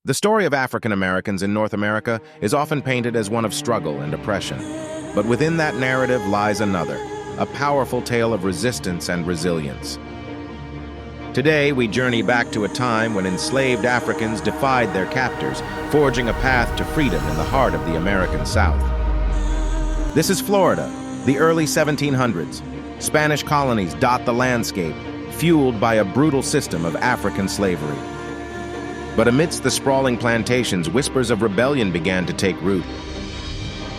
The story of African Americans in North America is often painted as one of struggle and oppression. But within that narrative lies another, a powerful tale of resistance and resilience. Today, we journey back to a time when enslaved Africans defied their captors, forging a path to freedom in the heart of the American South. This is Florida, the early 1700s. Spanish colonies dot the landscape, fueled by a brutal system of African slavery. But amidst the sprawling plantations, whispers of rebellion began to take root.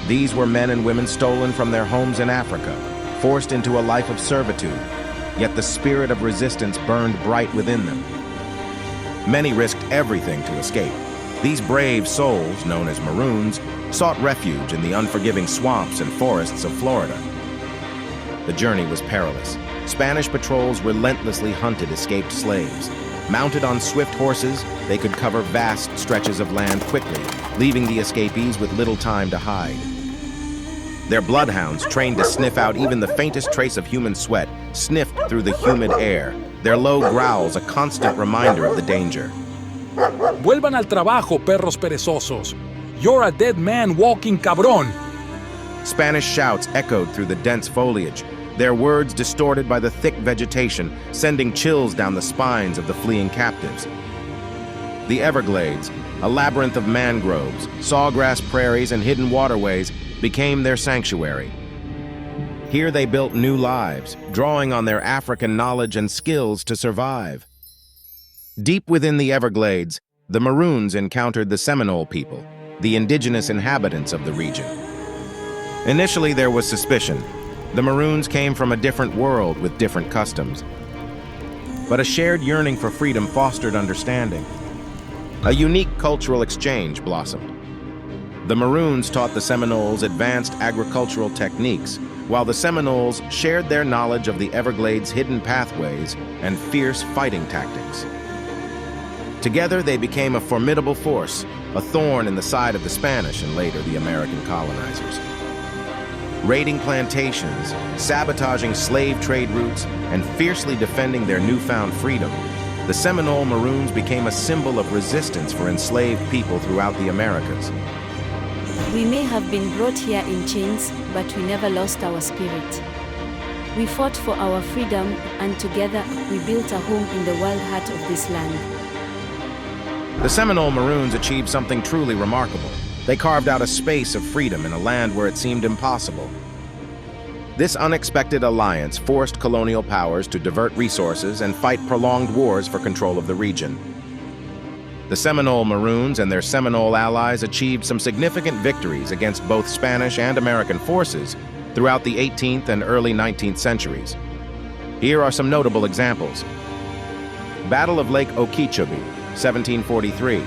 These were men and women stolen from their homes in Africa, forced into a life of servitude, yet the spirit of resistance burned bright within them. Many risked everything to escape. These brave souls, known as Maroons, sought refuge in the unforgiving swamps and forests of Florida. The journey was perilous. Spanish patrols relentlessly hunted escaped slaves. Mounted on swift horses, they could cover vast stretches of land quickly, leaving the escapees with little time to hide. Their bloodhounds, trained to sniff out even the faintest trace of human sweat, sniffed through the humid air, their low growls a constant reminder of the danger. Vuelvan al trabajo, perros perezosos. You're a dead man walking, cabrón. Spanish shouts echoed through the dense foliage, their words distorted by the thick vegetation, sending chills down the spines of the fleeing captives. The Everglades, a labyrinth of mangroves, sawgrass prairies, and hidden waterways, became their sanctuary. Here they built new lives, drawing on their African knowledge and skills to survive. Deep within the Everglades, the Maroons encountered the Seminole people, the indigenous inhabitants of the region. Initially, there was suspicion. The Maroons came from a different world with different customs. But a shared yearning for freedom fostered understanding. A unique cultural exchange blossomed. The Maroons taught the Seminoles advanced agricultural techniques, while the Seminoles shared their knowledge of the Everglades' hidden pathways and fierce fighting tactics. Together, they became a formidable force, a thorn in the side of the Spanish and later the American colonizers. Raiding plantations, sabotaging slave trade routes, and fiercely defending their newfound freedom, the Seminole Maroons became a symbol of resistance for enslaved people throughout the Americas. We may have been brought here in chains, but we never lost our spirit. We fought for our freedom, and together we built a home in the wild heart of this land. The Seminole Maroons achieved something truly remarkable. They carved out a space of freedom in a land where it seemed impossible. This unexpected alliance forced colonial powers to divert resources and fight prolonged wars for control of the region. The Seminole Maroons and their Seminole allies achieved some significant victories against both Spanish and American forces throughout the 18th and early 19th centuries. Here are some notable examples. Battle of Lake Okeechobee, 1743.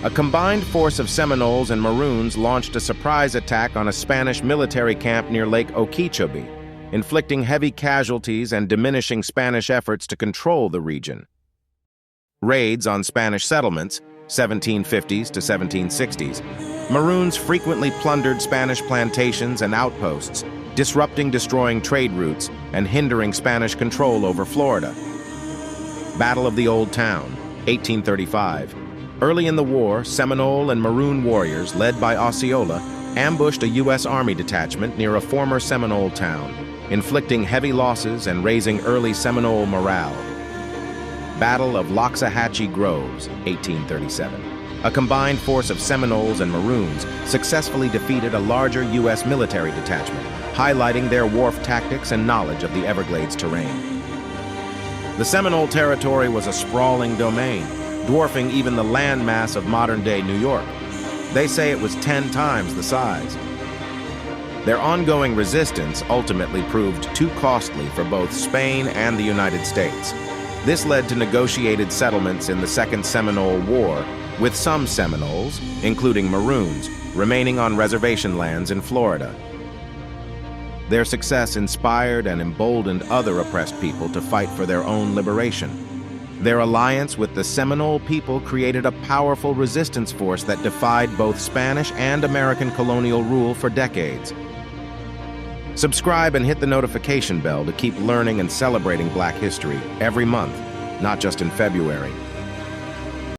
A combined force of Seminoles and Maroons launched a surprise attack on a Spanish military camp near Lake Okeechobee, inflicting heavy casualties and diminishing Spanish efforts to control the region. Raids on Spanish settlements, 1750s to 1760s. Maroons frequently plundered Spanish plantations and outposts, destroying trade routes, and hindering Spanish control over Florida. Battle of the Old Town, 1835. Early in the war, Seminole and Maroon warriors, led by Osceola, ambushed a U.S. Army detachment near a former Seminole town, inflicting heavy losses and raising early Seminole morale. Battle of Loxahatchee Groves, 1837. A combined force of Seminoles and Maroons successfully defeated a larger U.S. military detachment, highlighting their wharf tactics and knowledge of the Everglades terrain. The Seminole territory was a sprawling domain, dwarfing even the landmass of modern-day New York. They say it was 10 times the size. Their ongoing resistance ultimately proved too costly for both Spain and the United States. This led to negotiated settlements in the Second Seminole War, with some Seminoles, including Maroons, remaining on reservation lands in Florida. Their success inspired and emboldened other oppressed people to fight for their own liberation. Their alliance with the Seminole people created a powerful resistance force that defied both Spanish and American colonial rule for decades. Subscribe and hit the notification bell to keep learning and celebrating Black history every month, not just in February.